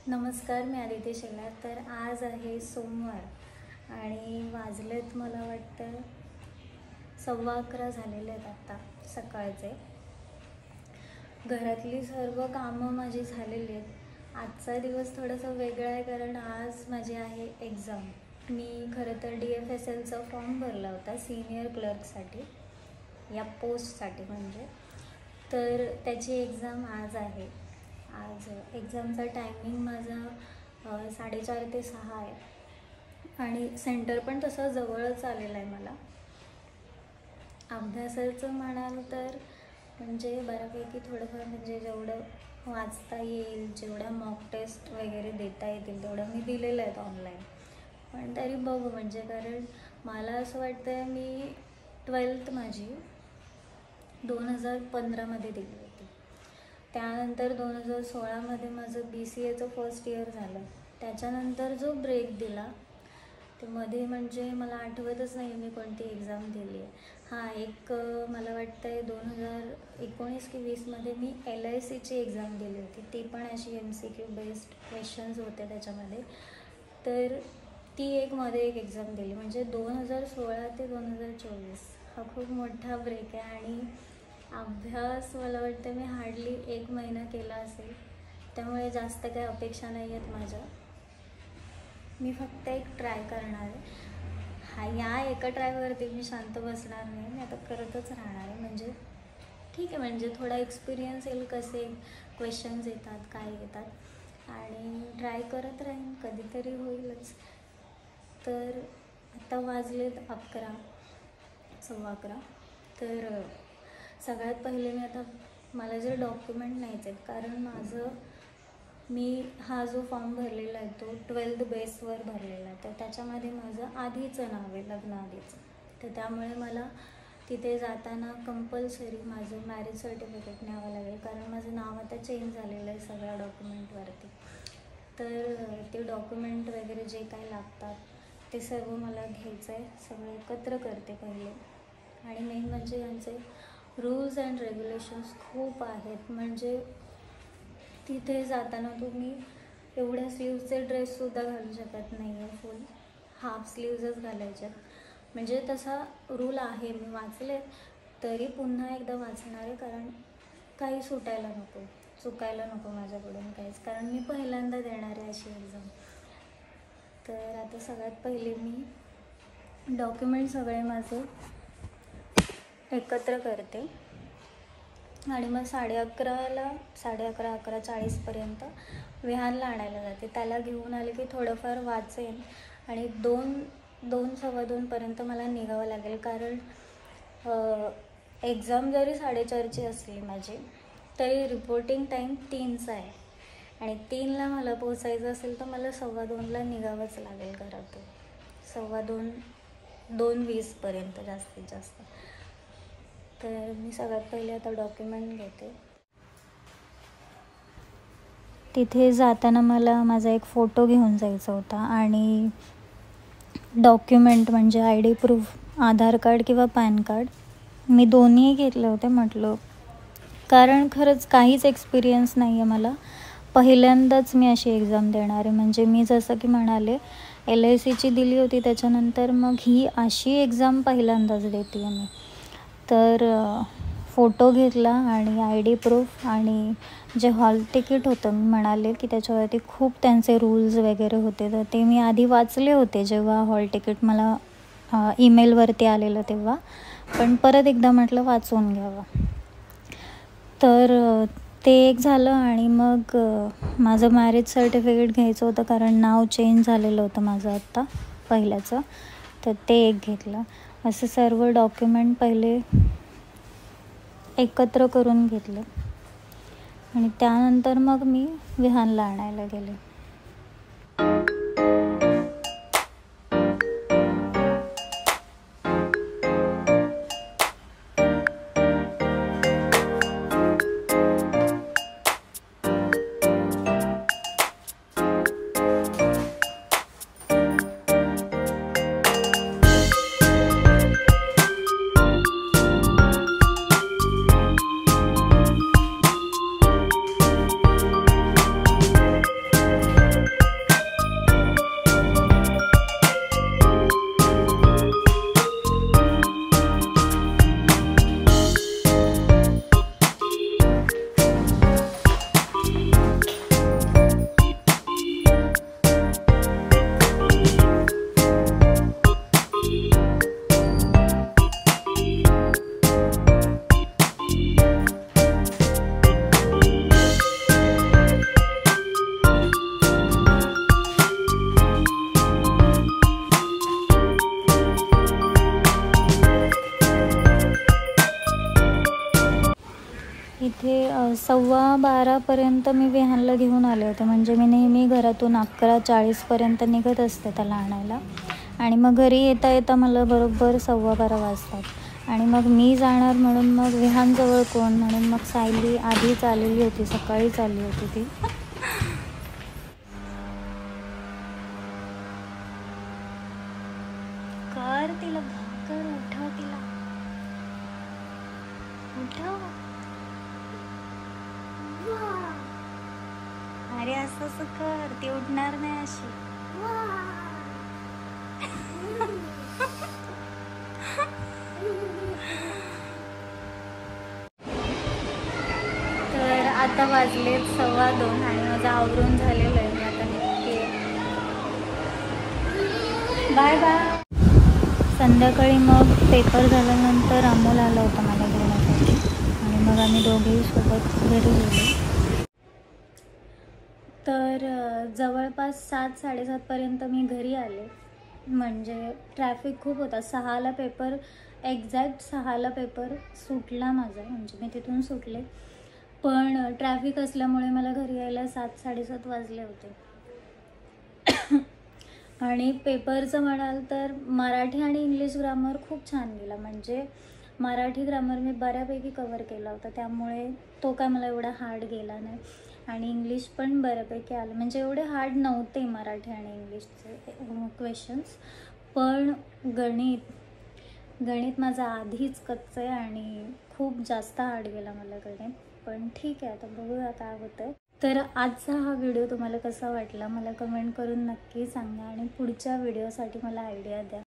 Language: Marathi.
नमस्कार, मी आदिती शेलार. तर आज आहे सोमवार आणि वाजलेत मला वाटतं 11:15 झालेले आहेत आत्ता सकाळचे. घरातली सर्व कामं माझी झालेली आहेत. आजचा दिवस थोडासा वेगळा आहे कारण आज माझी आहे एक्झाम. मी खरं तर DFSLचा फॉर्म भरला होता सीनियर क्लर्कसाठी, या पोस्टसाठी म्हणजे. तर त्याची एक्झाम आज आहे. आज एक्झामचा टायमिंग माझा 4:30 ते 6 आहे आणि सेंटर पण तसं जवळच आलेलं आहे मला. अभ्यासाचं म्हणाल तर म्हणजे बऱ्यापैकी थोडंफार म्हणजे जेवढं वाचता येईल, जेवढ्या मॉक टेस्ट वगैरे देता येतील तेवढं मी दिलेलं आहेत ऑनलाईन. पण तरी बघू म्हणजे, कारण मला असं वाटतं आहे मी 12th माझी 2015मध्ये दिली होती. त्यानंतर 2016मध्ये माझं BCAचं फर्स्ट इयर झालं. त्याच्यानंतर जो ब्रेक दिला ते मध्ये म्हणजे मला आठवतच नाही मी कोणती एक्झाम दिली आहे. हां, एक मला वाटतं आहे 2019 की 20मध्ये मी LICची एक्झाम दिली होती. ती पण अशी MCQ बेस्ड क्वेश्चन्स होते त्याच्यामध्ये. तर ती एक एक्झाम दिली. म्हणजे 2016 ते 2024 हा खूप मोठा ब्रेक आहे आणि अभ्यास मला वाटतं मी हार्डली 1 महिना केला असेल. त्यामुळे जास्त काही अपेक्षा नाही आहेत माझ्या. मी फक्त एक ट्राय करणार आहे. या एका ट्रायवरती मी शांत बसणार नाही. मी आता करतच राहणार आहे. म्हणजे ठीक आहे, म्हणजे थोडा एक्सपिरियन्स येईल, कसे क्वेश्चन्स येतात, काय येतात, आणि ट्राय करत राहीन, कधीतरी होईलच. तर आता वाजलेत 11, 11:15. तर सगळ्यात पहिले मी आता मला जे डॉक्युमेंट न्यायचे आहेत, कारण मी हा जो फॉर्म भरलेला आहे तो 12th बेसवर भरलेला आहे. तर त्याच्यामध्ये माझं आधीचं नाव आहे, लग्न आधीचं. तर त्यामुळे मला तिथे जाताना कंपल्सरी माझं मॅरेज सर्टिफिकेट न्यावं लागेल, कारण माझं नाव आता चेंज झालेलं आहे सगळ्या डॉक्युमेंटवरती. तर ते डॉक्युमेंट वगैरे जे काय लागतात ते सर्व मला घ्यायचं आहे. सगळं एकत्र करते पहिले. आणि मेन म्हणजे यांचे रूल्स अँड रेग्युलेशन्स खूप आहेत. म्हणजे तिथे जाताना तुम्ही एवढ्या स्लीव्सचे ड्रेससुद्धा घालू शकत नाही आहे. फुल हाफ स्लीव्जच घालायच्यात. म्हणजे तसा रूल आहे, मी वाचले, तरी पुन्हा एकदा वाचणार आहे, कारण काही सुटायला नको, चुकायला नको माझ्याकडून काहीच, कारण मी पहिल्यांदा देणार आहे अशी एक्झाम. तर आता सगळ्यात पहिले मी डॉक्युमेंट सगळे माझे एकत्र करते आणि मग 11:30, 11:40 विहानला आणायला जाते. त्याला घेऊन आले की थोडंफार वाचेन आणि 2-2:15 मला निघावं लागेल, कारण एक्झाम जरी 4:30ची असली माझी, तरी रिपोर्टिंग टाईम 3चा आहे आणि 3ला मला पोचायचं असेल तर मला 2:15ला निघावंच लागेल घरातून. 2:20 जास्तीत जास्त. तर मी सगळ्यात पहिले आता डॉक्युमेंट घेते. तिथे जाताना मला माझा एक फोटो घेऊन जायचा होता आणि डॉक्युमेंट म्हणजे ID प्रूफ, आधार कार्ड किंवा पॅन कार्ड, मी दोन्ही घेतले होते. म्हटलं कारण खरंच काहीच एक्सपिरियन्स नाही आहे मला. पहिल्यांदाच मी अशी एक्झाम देणार आहे. म्हणजे मी जसं की म्हणाले LICची दिली होती, त्याच्यानंतर मग ही अशी एक्झाम पहिल्यांदाच देते आहे मी. तर फोटो घेतला आणि ID प्रूफ आणि जे हॉल तिकीट होतं, मी म्हणाले की त्याच्यावरती खूप त्यांचे रूल्स वगैरे होते, तर ते मी आधी वाचले होते जेव्हा हॉल तिकीट मला ईमेलवरती आलेलं तेव्हा. पण परत एकदा म्हटलं वाचून घ्यावं. तर ते एक झालं आणि मग माझं मॅरेज सर्टिफिकेट घ्यायचं होतं, कारण नाव चेंज झालेलं होतं माझं आत्ता पहिल्याचं. तर ते एक घेतलं. असं सर्व डॉक्युमेंट पहिले एकत्र करून घेतले आणि त्यानंतर मग मी विहानला आणायला गेले. 12:15 मी विहानला घेऊन आले होते. म्हणजे मी नेहमी घरातून 11:40 निघत असते त्याला आणायला. आणि मग घरी येता येता मला बरोबर 12:15 वाजतात. आणि मग मी जाणार म्हणून मग विहानजवळ कोण, म्हणून मग सायली आधीच आलेली होती, सकाळीच आली होती ती. कर तिला भाकर, उठव तिला, उठव. अरे असं कर, ती उठणार नाही अशी. तर आता वाजलेत 2:15 आणि माझं आवरून झालेलं आहे. मी आता निघते. Bye bye. संध्याकाळी मग पेपर झाल्यानंतर अमोल आला होता मला घेण्यासाठी आणि मग आम्ही दोघेही सोबत घरी गेलो. तर जवळपास 7-7:30 मी घरी आले. म्हणजे ट्रॅफिक खूप होता. 6ला पेपर, एक्झॅक्ट 6ला पेपर सुटला माझा, म्हणजे मी तिथून सुटले. पण ट्रॅफिक असल्यामुळे मला घरी यायला 7-7:30 वाजले होते. आणि पेपरचं म्हणाल तर मराठी आणि इंग्लिश ग्रामर खूप छान गेला. म्हणजे मराठी ग्रामर मी बऱ्यापैकी कवर केला होता, त्यामुळे तो काय मला एवढा हार्ड गेला नाही. आणि इंग्लिश पण बऱ्यापैकी आलं, म्हणजे एवढे हार्ड नव्हते मराठी आणि इंग्लिशचे क्वेश्चन्स. पण गणित माझं आधीच कच्चं आहे आणि खूप जास्त हार्ड गेला मला गणित. पण ठीक आहे, आता बघूया काय होतं. तर आजचा हा व्हिडिओ तुम्हाला कसा वाटला मला कमेंट करून नक्की सांगा आणि पुढच्या व्हिडिओसाठी मला आयडिया द्या.